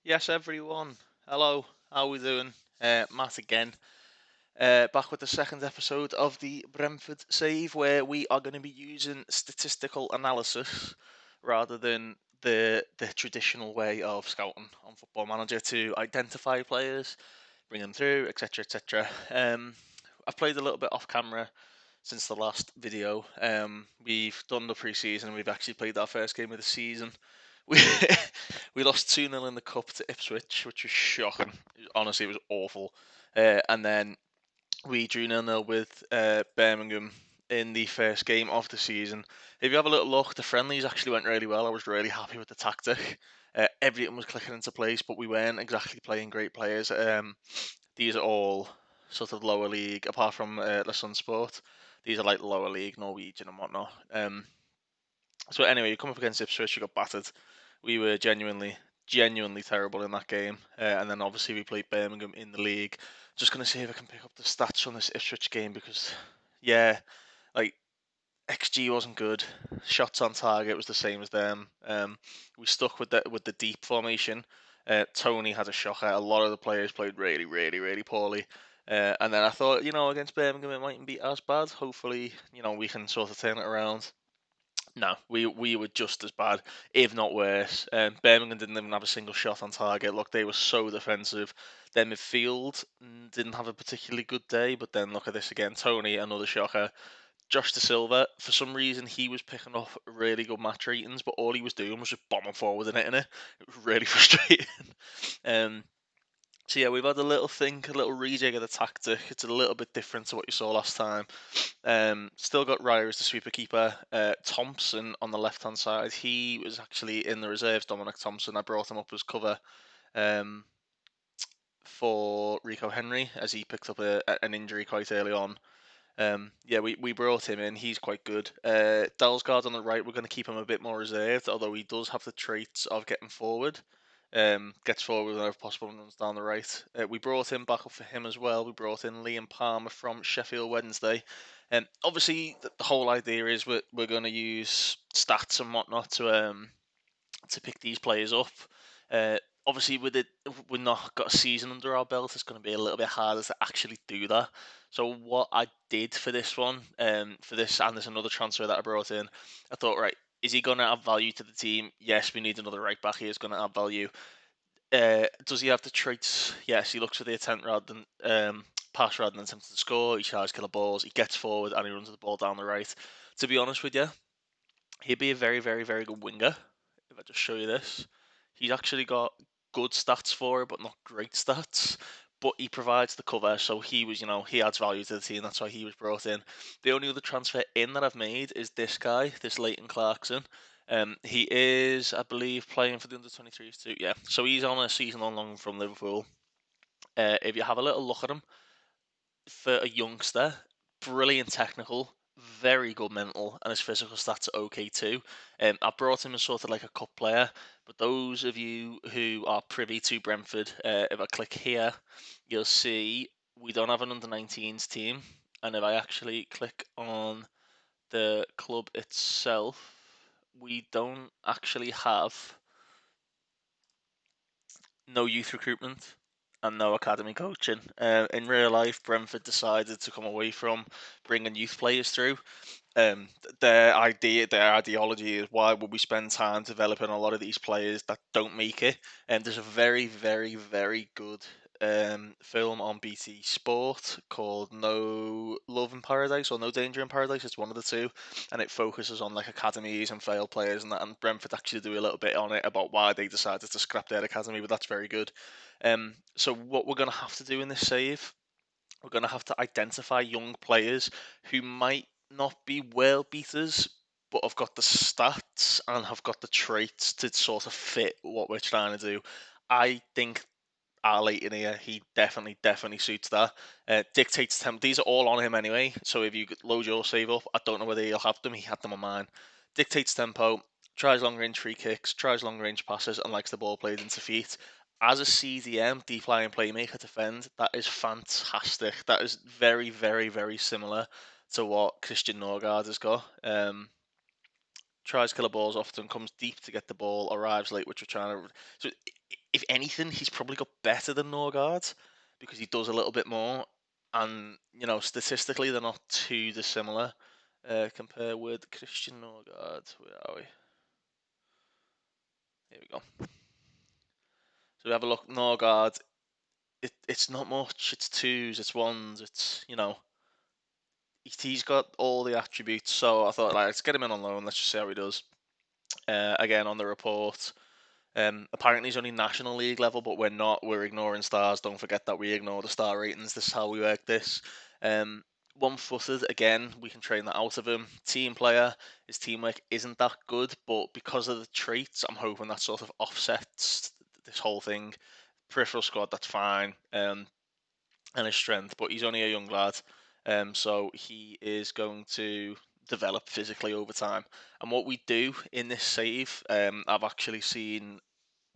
Yes, everyone. Hello. How we doing? Matt again. Back with the second episode of the Brentford save, where we are going to be using statistical analysis rather than the traditional way of scouting on Football Manager to identify players, bring them through, etc., etc. I've played a little bit off camera since the last video. We've done the pre-season. We've actually played our first game of the season. We we lost 2-0 in the cup to Ipswich, which was shocking. Honestly, it was awful. And then we drew 0-0 with Birmingham in the first game of the season. If you have a little look, the friendlies actually went really well. I was really happy with the tactic. Everything was clicking into place, but we weren't exactly playing great players. These are all sort of lower league, apart from the Sun Sport. These are like lower league, Norwegian and whatnot. So anyway, you come up against Ipswich, you got battered. We were genuinely terrible in that game. And then obviously we played Birmingham in the league. Just gonna see if I can pick up the stats from this Ipswich game because, yeah, like XG wasn't good. Shots on target was the same as them. We stuck with the deep formation. Tony had a shocker. A lot of the players played really poorly. And then I thought, against Birmingham it mightn't be as bad. Hopefully, we can sort of turn it around. No, we were just as bad, if not worse. Birmingham didn't even have a single shot on target. Look, they were so defensive. Their midfield didn't have a particularly good day, but then look at this again. Tony, another shocker. Josh De Silva, for some reason, he was picking up really good match ratings, but all he was doing was just bombing forward and hitting it. It was really frustrating. um, so yeah, we've had a little think, a little rejig of the tactic. It's a little bit different to what you saw last time. Still got Ryer as the sweeper keeper. Thompson on the left hand side. He was actually in the reserves. Dominic Thompson. I brought him up as cover um, for Rico Henry as he picked up an injury quite early on. Yeah, we brought him in. He's quite good. Dalsgaard on the right, we're going to keep him a bit more reserved, although he does have the traits of getting forward. Gets forward whenever possible and runs down the right. We brought him back up for him as well. We brought in Liam Palmer from Sheffield Wednesday. Obviously, the whole idea is we're going to use stats and whatnot to pick these players up. Obviously, with it, we've not got a season under our belt. It's going to be a little bit harder to actually do that. So what I did for this one, for this, and there's another transfer that I brought in. I thought, right, is he going to add value to the team? Yes, we need another right back. He is going to add value. Does he have the traits? Yes, he looks for the attempt rather than pass rather than attempting to score. He tries killer balls. He gets forward and he runs the ball down the right. To be honest with you, he'd be a very good winger. If I just show you this, he's actually got good stats for it, but not great stats. But he provides the cover, so he was, he adds value to the team. That's why he was brought in. The only other transfer in that I've made is this guy, this Leighton Clarkson. He is, I believe, playing for the under-23s too. Yeah, so he's on a season-long loan from Liverpool. If you have a little look at him, for a youngster, brilliant technical, very good mental, and his physical stats are okay too. I brought him as sort of like a cup player, but those of you who are privy to Brentford, if I click here, you'll see we don't have an under-19s team, and if I actually click on the club itself, we don't actually have no youth recruitment and no academy coaching. In real life, Brentford decided to come away from bringing youth players through. Their ideology is why would we spend time developing a lot of these players that don't make it? And there's a very good film on BT Sport called No Love in Paradise or No Danger in Paradise. It's one of the two, and it focuses on like academies and failed players and that. And Brentford actually do a little bit on it about why they decided to scrap their academy, but that's very good. So what we're gonna have to do in this save, we're going to have to identify young players who might not be world beaters, but have got the stats and have got the traits to sort of fit what we're trying to do. I think our late in here, he definitely suits that. Dictates tempo. These are all on him anyway. So if you load your save up, I don't know whether he'll have them. He had them on mine. Dictates tempo. Tries long range free kicks. Tries long range passes and likes the ball played into feet. As a CDM, deep lying playmaker defend, that is fantastic. That is very similar to what Christian Norgard has got. Tries killer balls often, comes deep to get the ball, arrives late, which we're trying to. So if anything, he's probably got better than Norgard because he does a little bit more, and statistically they're not too dissimilar. Compare with Christian Norgard. Where are we? Here we go. So we have a look. Norgard. It's not much. It's twos. It's ones. It's he's got all the attributes. So I thought, like, let's get him in on loan. Let's just see how he does. Again on the report. Apparently he's only National League level, but we're not. We're ignoring stars. Don't forget that we ignore the star ratings. This is how we work this. One-footed, again, we can train that out of him. Team player, his teamwork isn't that good, but because of the traits, I'm hoping that sort of offsets this whole thing. Peripheral squad, that's fine, and his strength, but he's only a young lad, so he is going to develop physically over time. And what we do in this save, I've actually seen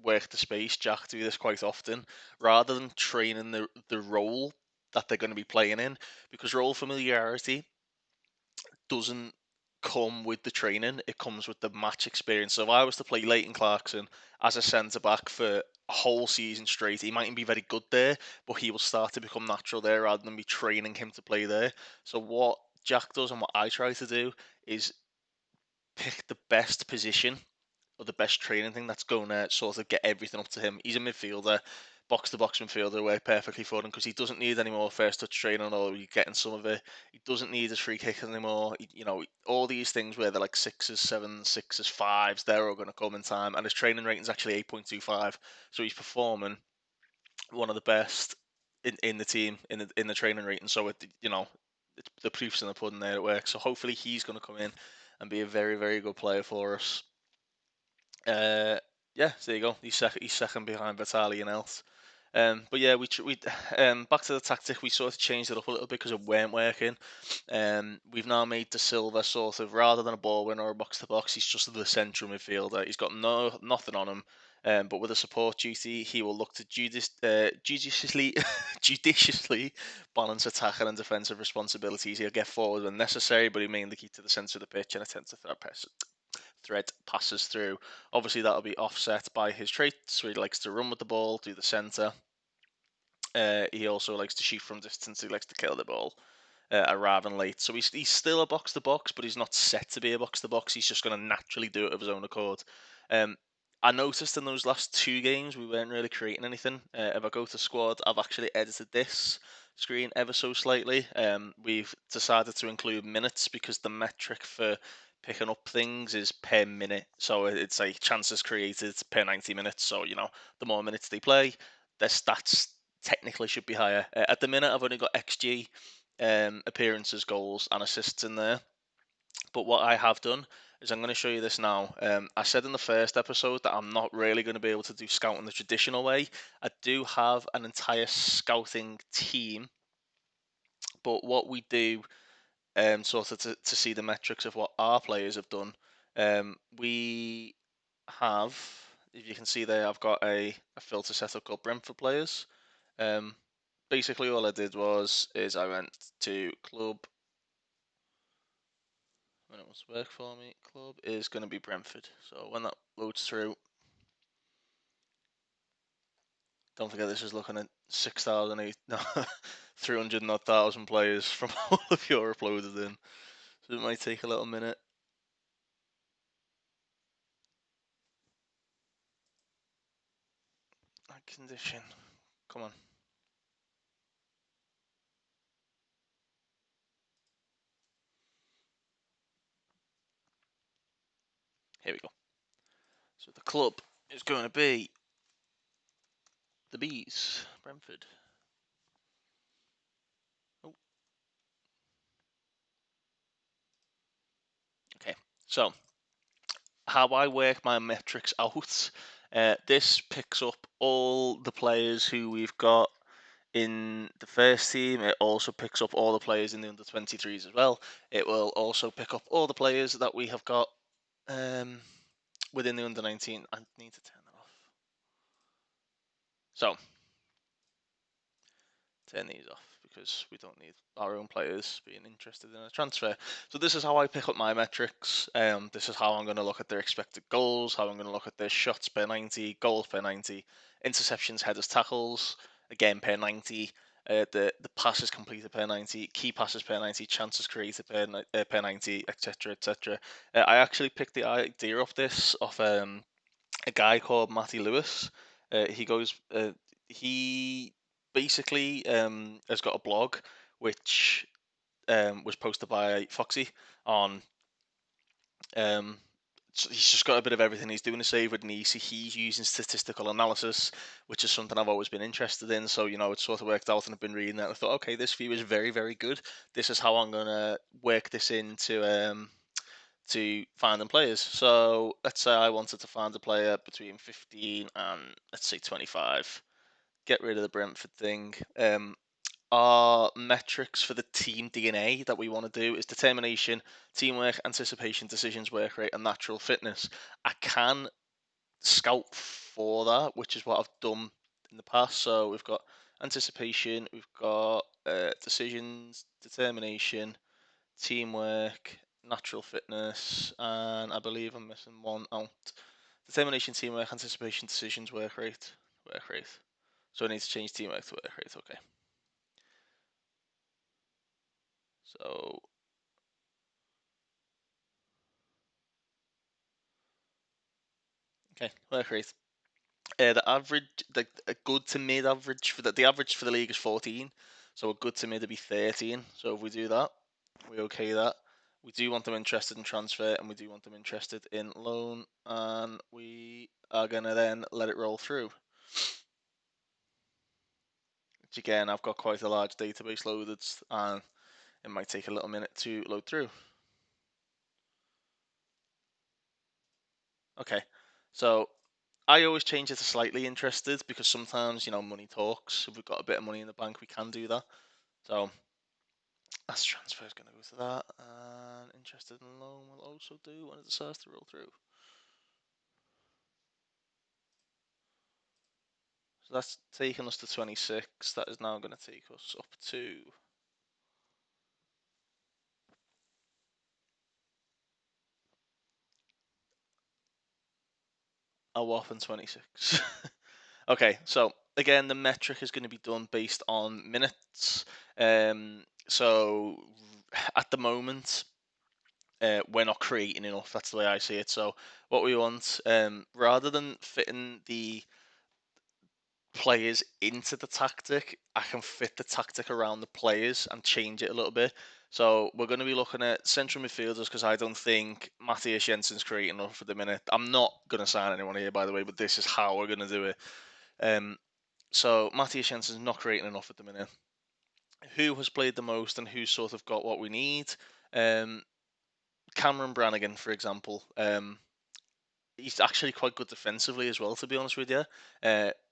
work the space Jack do this quite often, rather than training the role that they're going to be playing in, because role familiarity doesn't come with the training, it comes with the match experience. So if I was to play Leighton Clarkson as a centre back for a whole season straight, he mightn't be very good there, but he will start to become natural there rather than me training him to play there. So what Jack does and what I try to do is pick the best position or the best training thing that's going to sort of get everything up to him. He's a midfielder, box to box midfielder, work perfectly for him because he doesn't need any more first touch training, or he's getting some of it. He doesn't need his free kick anymore. All these things where they're like sixes, sevens, sixes, fives, they're all going to come in time. And his training rating is actually 8.25, so he's performing one of the best in the team in the training rating. So the proof's in the pudding there. It works. So hopefully he's going to come in and be a very, very good player for us. Yeah, so there you go. He's second behind Vitaly and else. But yeah, we back to the tactic. We sort of changed it up a little bit because it weren't working. We've now made De Silva sort of, rather than a ball winner or a box to box, he's just the central midfielder. He's got nothing on him. But with a support duty, he will look to judiciously judiciously balance attacking and defensive responsibilities. He'll get forward when necessary, but he mainly keep to the centre of the pitch and attempt to thread passes through. Obviously, that'll be offset by his traits, where he likes to run with the ball, do the centre. He also likes to shoot from distance. He likes to kill the ball, arriving late. So he's still a box to box, but he's not set to be a box to box. He's just going to naturally do it of his own accord. I noticed in those last two games we weren't really creating anything. If I go to squad, I've actually edited this screen ever so slightly. We've decided to include minutes because the metric for picking up things is per minute. So it's like chances created per 90 minutes. So, the more minutes they play, their stats technically should be higher. At the minute, I've only got XG, appearances, goals, and assists in there. But what I have done is I'm going to show you this now. I said in the first episode that I'm not really going to be able to do scouting the traditional way. I do have an entire scouting team, but what we do, sort of to see the metrics of what our players have done, we have, if you can see there, I've got a filter set up called Brentford players. Basically all I did is I went to club. When it wants to work for me, club is going to be Brentford. So when that loads through, don't forget this is looking at 6,000, no, 300,000 players from all of your uploaded in. So it might take a little minute. Condition, come on. Here we go. So the club is going to be the Bees, Brentford. Oh. Okay, so how I work my metrics out. This picks up all the players who we've got in the first team. It also picks up all the players in the under 23s as well. It will also pick up all the players that we have got within the under 19. I need to turn that off. So, turn these off because we don't need our own players being interested in a transfer. So this is how I pick up my metrics. This is how I'm going to look at their expected goals, how I'm going to look at their shots per 90, goals per 90, interceptions, headers, tackles, again per 90. The passes completed per 90, key passes per 90, chances created per 90, etc. etc. I actually picked the idea of this off a guy called Matty Lewis. He basically has got a blog which was posted by Foxy on. Um, so he's just got a bit of everything. He's doing a save with Nice. He's using statistical analysis, which is something I've always been interested in. So, it sort of worked out, and I've been reading that. And I thought, okay, this view is very, very good. This is how I'm going to work this into to finding players. So let's say I wanted to find a player between 15 and let's say 25. Get rid of the Brentford thing. Our metrics for the team DNA that we want to do is determination, teamwork, anticipation, decisions, work rate, and natural fitness. I can scout for that, which is what I've done in the past. So we've got anticipation, we've got decisions, determination, teamwork, natural fitness, and I believe I'm missing one out. Determination, teamwork, anticipation, decisions, work rate. Work rate. So I need to change teamwork to work rate, okay. So okay, work rate. The average, a good to mid average for the average for the league is 14. So a good to mid would be 13. So if we do that, we okay that. We do want them interested in transfer, and we do want them interested in loan, and we are gonna then let it roll through. Which again, I've got quite a large database loaded, and it might take a little minute to load through. Okay, so I always change it to slightly interested because sometimes, money talks. If we've got a bit of money in the bank, we can do that. So that's transfer is going to go to that. And interested in loan will also do when it decides to roll through. So that's taking us to 26. That is now going to take us up to a whopping 26. Okay, so again, the metric is going to be done based on minutes. So at the moment, we're not creating enough. That's the way I see it. So what we want, rather than fitting the players into the tactic, I can fit the tactic around the players and change it a little bit. So we're going to be looking at central midfielders because I don't think Matthias Jensen's creating enough for the minute. I'm not going to sign anyone here, by the way, but this is how we're going to do it. So Matthias Jensen's not creating enough at the minute. Who has played the most and who's sort of got what we need? Um, Cameron Brannigan, for example. He's actually quite good defensively as well, to be honest with you.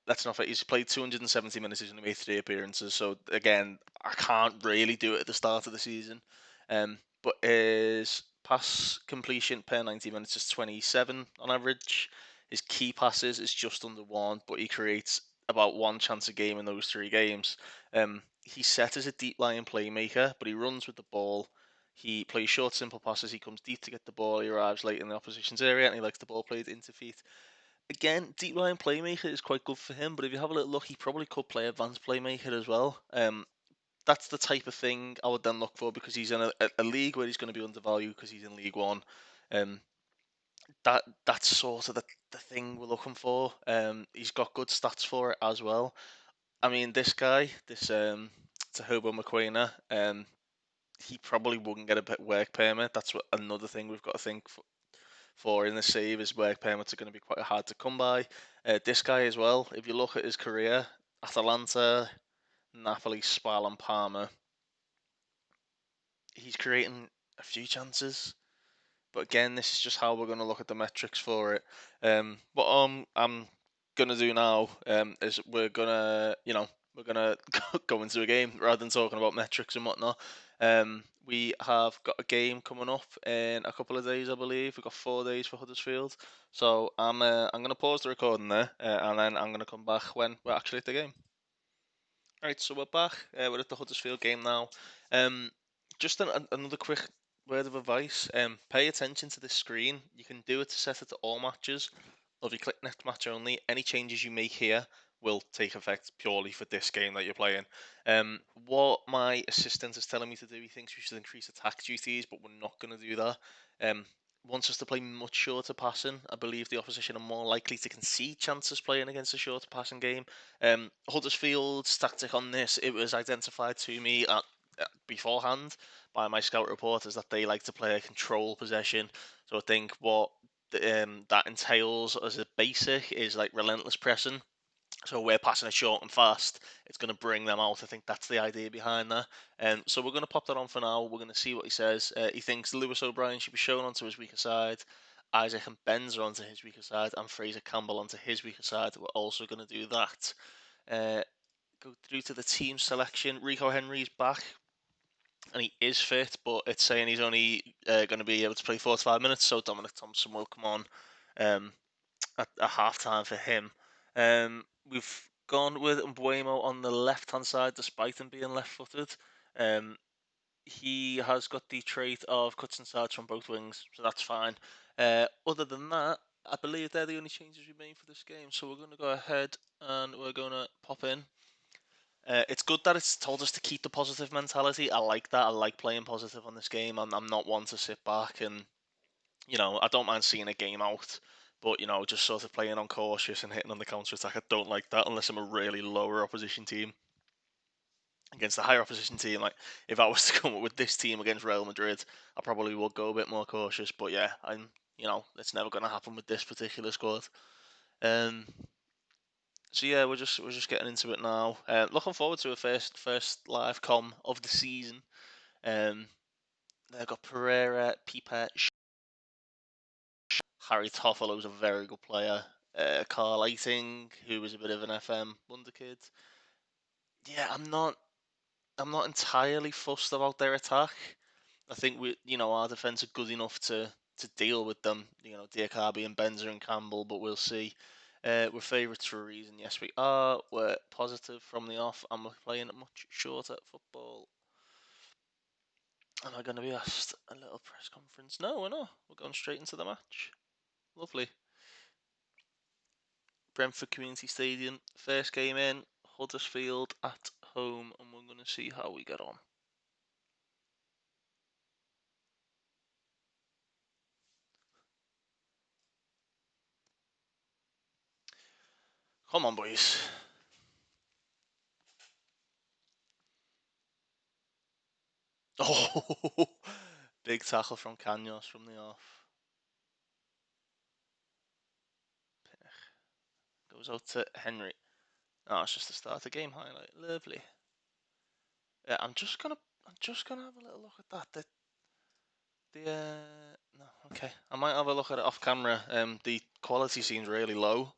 Let's not forget, he's played 270 minutes, he's only made 3 appearances, so again, I can't really do it at the start of the season. But his pass completion per 90 minutes is 27 on average. His key passes is just under one, but he creates about one chance a game in those 3 games. He's set as a deep lying playmaker, but he runs with the ball. He plays short, simple passes. He comes deep to get the ball. He arrives late in the opposition's area, and he likes the ball played into feet. Again, deep line playmaker is quite good for him, but if you have a little look, he probably could play advanced playmaker as well. That's the type of thing I would then look for because he's in a league where he's going to be undervalued because he's in League One. Um, that's sort of the thing we're looking for. He's got good stats for it as well. I mean, this guy, this Tahobo McQuainer, he probably wouldn't get a work permit. That's another thing we've got to think for in the save is work permits are going to be quite hard to come by. This guy as well, if you look at his career, Atalanta, Napoli, Spal and Parma, he's creating a few chances. But again, this is just how we're going to look at the metrics for it. What I'm going to do now is we're gonna go into a game rather than talking about metrics and whatnot. We have got a game coming up in a couple of days, I believe. We've got 4 days for Huddersfield, so I'm gonna pause the recording there, and then I'm gonna come back when we're actually at the game. Right, so we're back. We're at the Huddersfield game now. Just another quick word of advice. Pay attention to this screen. You can do it to set it to all matches, or if you click next match only, any changes you make here will take effect purely for this game that you're playing. What my assistant is telling me to do, he thinks we should increase attack duties, but we're not going to do that. Wants us to play much shorter passing. I believe the opposition are more likely to concede chances playing against a shorter passing game. Huddersfield's tactic on this, it was identified to me beforehand by my scout reporters that they like to play a control possession. So I think what that entails as a basic is like relentless pressing. So we're passing it short and fast. It's going to bring them out. I think that's the idea behind that. So we're going to pop that on for now. We're going to see what he says. He thinks Lewis O'Brien should be shown onto his weaker side. Isaac and Benz are onto his weaker side, and Fraser Campbell onto his weaker side. We're also going to do that. Go through to the team selection. Rico Henry's back, and he is fit, but it's saying he's only going to be able to play 45 minutes. So Dominic Thompson will come on at half time for him. We've gone with Mbuemo on the left hand side, despite him being left footed. He has got the trait of cuts and sides from both wings, so that's fine. Other than that, I believe they're the only changes we made for this game. So we're going to go ahead and we're going to pop in. It's good that it's told us to keep the positive mentality. I like that. I like playing positive on this game. I'm not one to sit back and, I don't mind seeing a game out, but, just sort of playing on cautious and hitting on the counter attack. I don't like that unless I'm a really lower opposition team. Against a higher opposition team, like if I was to come up with this team against Real Madrid, I probably would go a bit more cautious. But yeah, it's never going to happen with this particular squad. So yeah, we're just getting into it now. Looking forward to a first live com of the season. They've got Pereira, Pipa, Harry Toffolo's a very good player. Carl Eiting, who was a bit of an FM Wonderkid. Yeah, I'm not entirely fussed about their attack. I think our defence are good enough to deal with them. Diakabi and Benzer and Campbell, but we'll see. We're favourites for a reason. Yes, we are. We're positive from the off, and we're playing a much shorter football. Am I going to be asked a little press conference? No, we're not. We're going straight into the match. Lovely. Brentford Community Stadium. First game in. Huddersfield at home, and we're going to see how we get on. Come on, boys. Oh, big tackle from Canos from the off. Goes out to Henry. Oh, it's just the start of the game highlight. Lovely. Yeah, I'm just gonna have a little look at that. No, okay. I might have a look at it off camera. The quality seems really low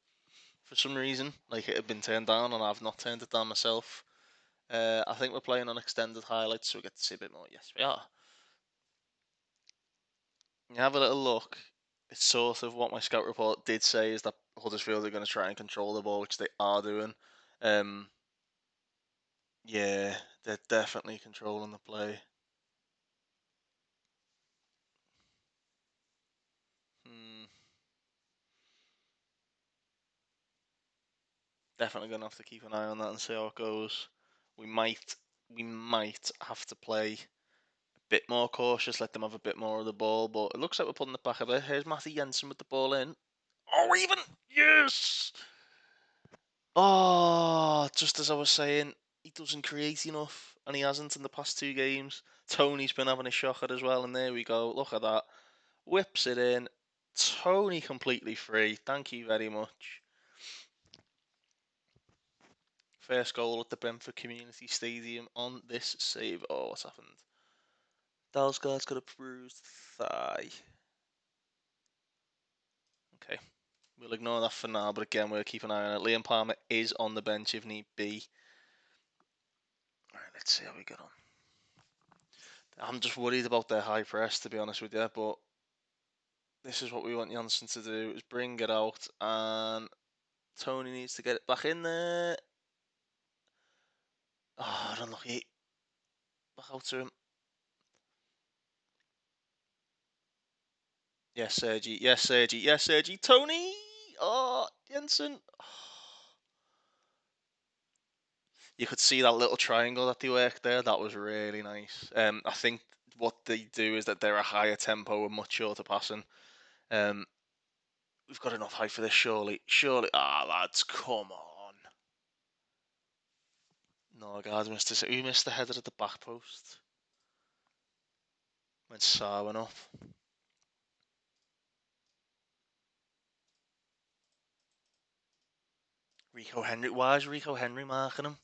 for some reason. Like it had been turned down, and I've not turned it down myself. I think we're playing on extended highlights, so we get to see a bit more. Yes, we are. You have a little look. It's sort of what my scout report did say is that Huddersfield are going to try and control the ball, which they are doing. Yeah, they're definitely controlling the play. Definitely going to have to keep an eye on that and see how it goes. We might have to play a bit more cautious, let them have a bit more of the ball, but it looks like we're putting it back a bit. Here's Matty Jensen with the ball in. Oh, even! Yes! Oh, just as I was saying, he doesn't create enough, and he hasn't in the past two games. Tony's been having a shocker as well, and there we go. Look at that. Whips it in. Tony completely free. Thank you very much. First goal at the Brentford Community Stadium on this save. Oh, what's happened? Dalsgaard's got a bruised thigh. Okay, we'll ignore that for now, but again, we'll keep an eye on it. Liam Palmer is on the bench if need be. Alright, let's see how we get on. I'm just worried about their high press, to be honest with you, but this is what we want Janssen to do, is bring it out, and Tony needs to get it back in there. Oh, unlucky. Back out to him. Yes, Sergi. Yes, Sergi. Yes, Sergi. Tony. Oh, Jensen. You could see that little triangle that they worked there. That was really nice. I think what they do is that they're a higher tempo and much shorter passing. We've got enough height for this, surely. Surely. Ah, lads, come on. No, guys, we missed the header at the back post. When Sarr went off. Rico Henry. Why is Rico Henry marking him?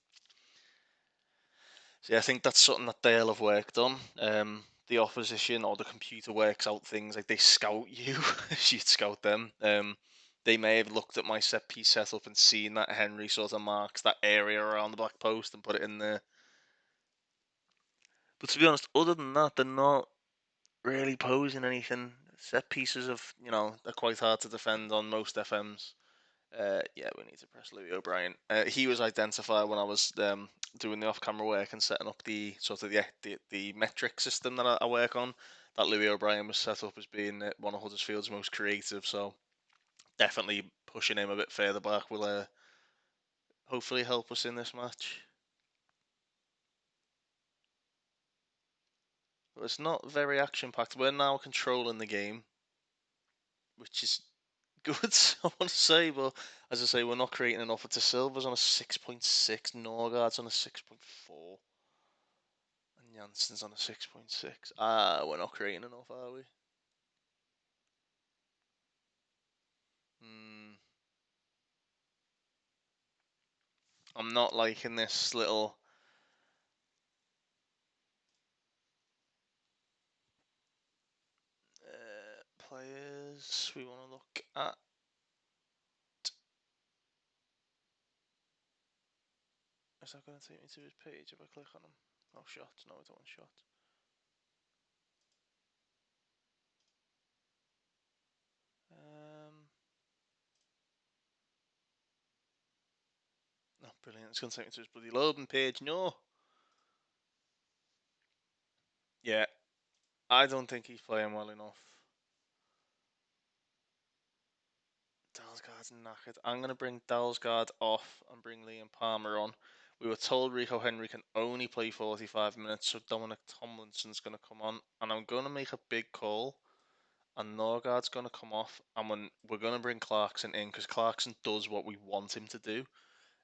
See, I think that's something that they'll have worked on. The opposition or the computer works out things like they scout you as you'd scout them. They may have looked at my set piece setup and seen that Henry sort of marks that area around the back post and put it in there. But to be honest, other than that, they're not really posing anything. Set pieces they're quite hard to defend on most FMs. Yeah, we need to press Louis O'Brien. He was identified when I was doing the off-camera work and setting up the sort of the metric system that I work on. That Louis O'Brien was set up as being one of Huddersfield's most creative. So definitely pushing him a bit further back will hopefully help us in this match. But it's not very action-packed. We're now controlling the game, which is good, I want to say, but as I say, we're not creating enough. It's Silva's on a 6.6, Norgard's on a 6.4, and Jansen's on a 6.6. We're not creating enough, are we? Hmm. I'm not liking this little. Players we want to look at. Is that going to take me to his page if I click on him? Oh, shots. No, I don't want shots. No, brilliant. It's going to take me to his bloody loading page. No. Yeah, I don't think he's playing well enough. Dalsgaard's knackered. I'm going to bring Dalsgaard off and bring Liam Palmer on. We were told Rico Henry can only play 45 minutes, so Dominic Tomlinson's going to come on. And I'm going to make a big call. And Norgard's going to come off. And we're going to bring Clarkson in because Clarkson does what we want him to do.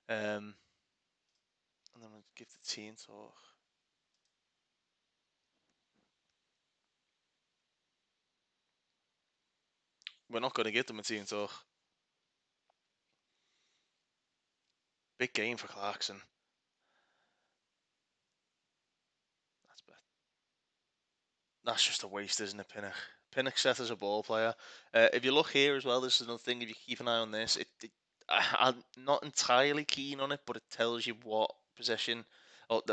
And then we'll give the team talk. We're not going to give them a team talk. Big game for Clarkson. That's just a waste, isn't it, Pinnock? Pinnock set as a ball player. If you look here as well, this is another thing. If you keep an eye on this, I'm not entirely keen on it, but it tells you what possession or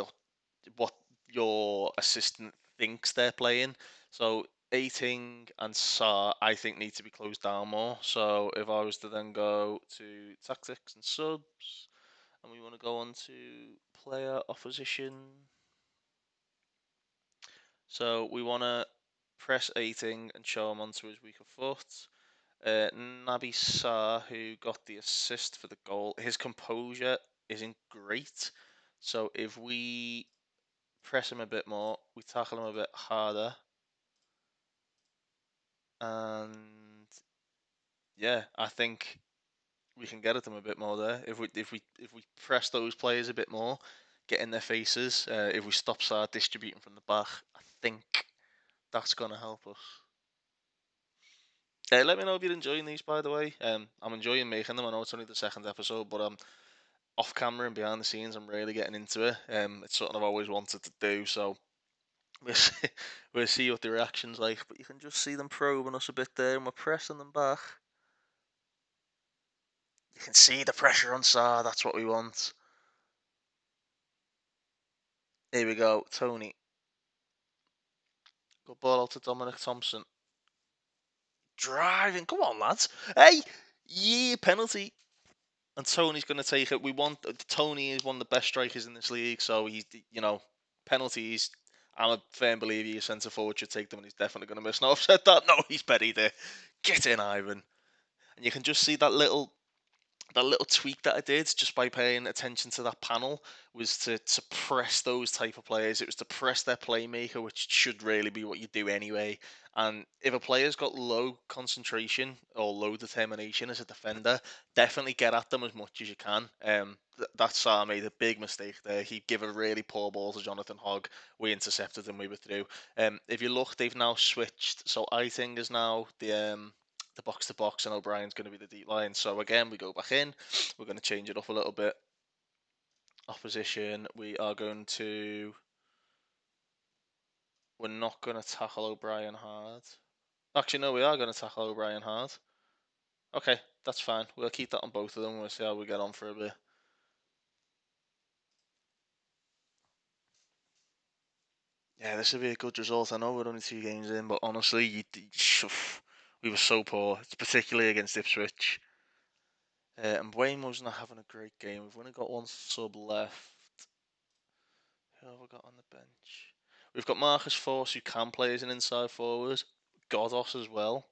what your assistant thinks they're playing. So Aiting and Sar, I think, need to be closed down more. So if I was to then go to tactics and subs, and we want to go on to player opposition. So we want to press 18 and show him onto his weaker foot. Naby Sarr, who got the assist for the goal, his composure isn't great. So if we press him a bit more, we tackle him a bit harder, and yeah, I think we can get at them a bit more there. If we press those players a bit more, get in their faces. If we stop Sarr distributing from the back, I think that's gonna help us. Let me know if you're enjoying these, by the way. I'm enjoying making them. I know it's only the second episode, but off camera and behind the scenes, I'm really getting into it. It's something I've always wanted to do, so we'll see, we'll see what the reaction's like. But you can just see them probing us a bit there, and we're pressing them back. You can see the pressure on Sarr. That's what we want. Here we go, Tony. Good ball out to Dominic Thompson. Driving. Come on, lads. Hey, yeah, penalty. And Tony's going to take it. Tony is one of the best strikers in this league, so he's, penalties. I'm a firm believer your centre forward should take them, and he's definitely going to miss. Now I've said that. No, he's buried there. Get in, Ivan. And you can just see that little tweak that I did just by paying attention to that panel was to press those type of players. It was to press their playmaker, which should really be what you do anyway. And if a player's got low concentration or low determination as a defender, definitely get at them as much as you can. That Sarr made a big mistake there. He gave a really poor ball to Jonathan Hogg. We intercepted and we were through. If you look, they've now switched. So I think is now the box to box, and O'Brien's going to be the deep line. So again, we go back in. We're going to change it up a little bit. Opposition, we are going to. We're not going to tackle O'Brien hard. Actually, no, we are going to tackle O'Brien hard. Okay, that's fine. We'll keep that on both of them. We'll see how we get on for a bit. Yeah, this will be a good result. I know we're only 2 games in, but honestly, we were so poor, particularly against Ipswich. And Waymo's not having a great game. We've only got one sub left. Who have we got on the bench? We've got Marcus Force, who can play as an inside forward. Godos as well.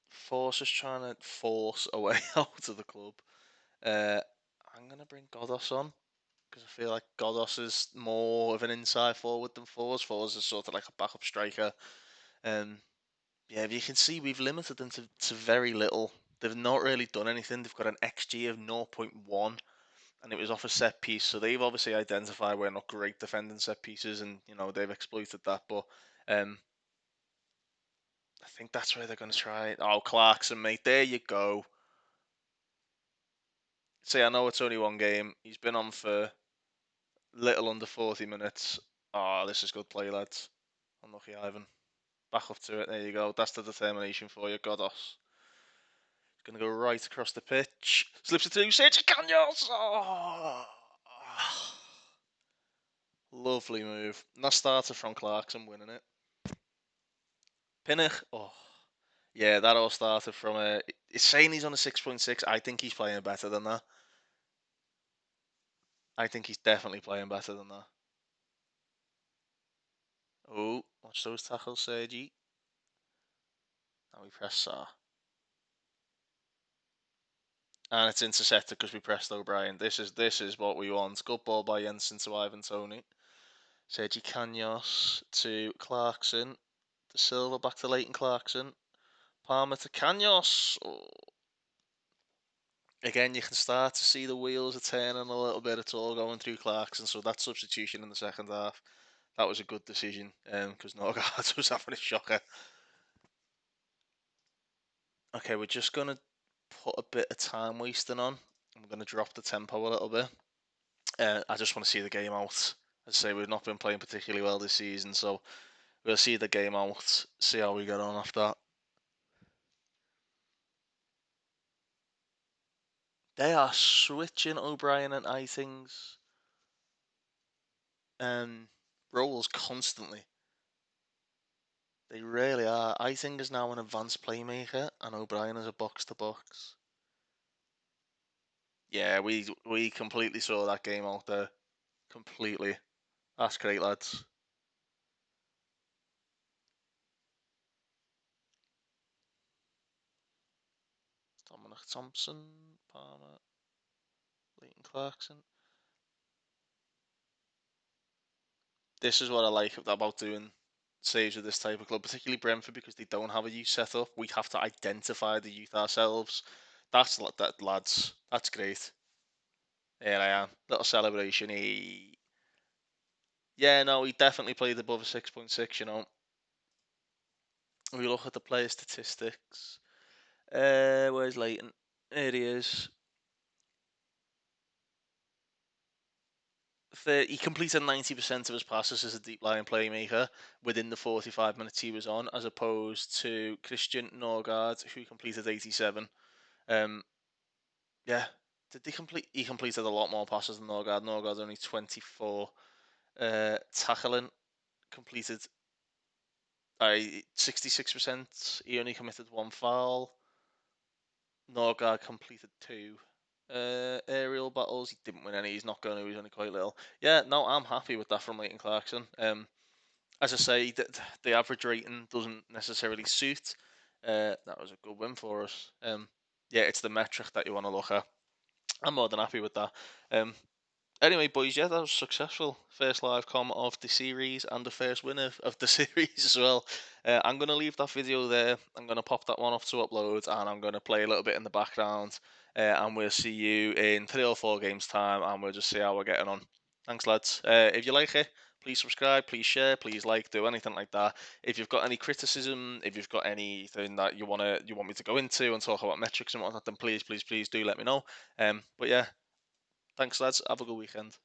Force is trying to force a way out of the club. I'm going to bring Godos on because I feel like Godos is more of an inside forward than Force. Force is sort of like a backup striker. Yeah, you can see we've limited them to very little. They've not really done anything. They've got an XG of 0.1, and it was off a set piece. So they've obviously identified we're not great defending set pieces, and they've exploited that. But I think that's where they're going to try it. Oh, Clarkson, mate, there you go. See, I know it's only one game. He's been on for little under 40 minutes. Oh, this is good play, lads. Unlucky Ivan. Back up to it. There you go. That's the determination for you, Godos. Going to go right across the pitch. Slips it through. Sergio Canos. Oh. Lovely move. And that started from Clarkson winning it. Pinnock. Oh. Yeah, that all started from a. It's saying he's on a 6.6. I think he's playing better than that. I think he's definitely playing better than that. Oh, watch those tackles, Sergi. Now we press Sarr. And it's intercepted because we pressed O'Brien. This is what we want. Good ball by Jensen to Ivan Toney. Sergi Canos to Clarkson. De Silva back to Leighton Clarkson. Palmer to Canos. Oh. Again, you can start to see the wheels are turning a little bit. It's all going through Clarkson. So that substitution in the second half, that was a good decision because Norgard was having a shocker. Okay, we're just going to put a bit of time wasting on. I'm going to drop the tempo a little bit. I just want to see the game out. As I say, we've not been playing particularly well this season, so we'll see the game out, see how we get on after that. They are switching O'Brien and Eiting's roles constantly. They really are. Eiting is now an advanced playmaker, and O'Brien is a box to box. Yeah, we completely saw that game out there. Completely. That's great, lads. Dominic Thompson, Palmer, Leighton Clarkson. This is what I like about doing saves with this type of club, particularly Brentford, because they don't have a youth set up. We have to identify the youth ourselves. That's that, lads. That's great. Here I am. Little celebration. Yeah, no, he definitely played above a 6.6. We look at the player statistics. Where's Leighton? There he is. He completed 90% of his passes as a deep line playmaker within the 45 minutes he was on, as opposed to Christian Norgard, who completed 87. Yeah, did they complete? He completed a lot more passes than Norgard. Norgard's only 24. Tackling completed 66%. He only committed one foul. Norgard completed 2 aerial battles. He didn't win any. He's not going to. He's only quite little. Yeah, no, I'm happy with that from Leighton Clarkson. As I say, the average rating doesn't necessarily suit. That was a good win for us. Yeah, it's the metric that you want to look at. I'm more than happy with that. Anyway, boys, yeah, that was successful. First live com of the series and the first winner of the series as well. I'm going to leave that video there. I'm going to pop that one off to upload, and I'm going to play a little bit in the background. And we'll see you in 3 or 4 games' time, and we'll just see how we're getting on. Thanks, lads. If you like it, please subscribe, please share, please like, do anything like that. If you've got any criticism, if you've got anything that you want me to go into and talk about metrics and whatnot, then please do let me know. But yeah, thanks, lads. Have a good weekend.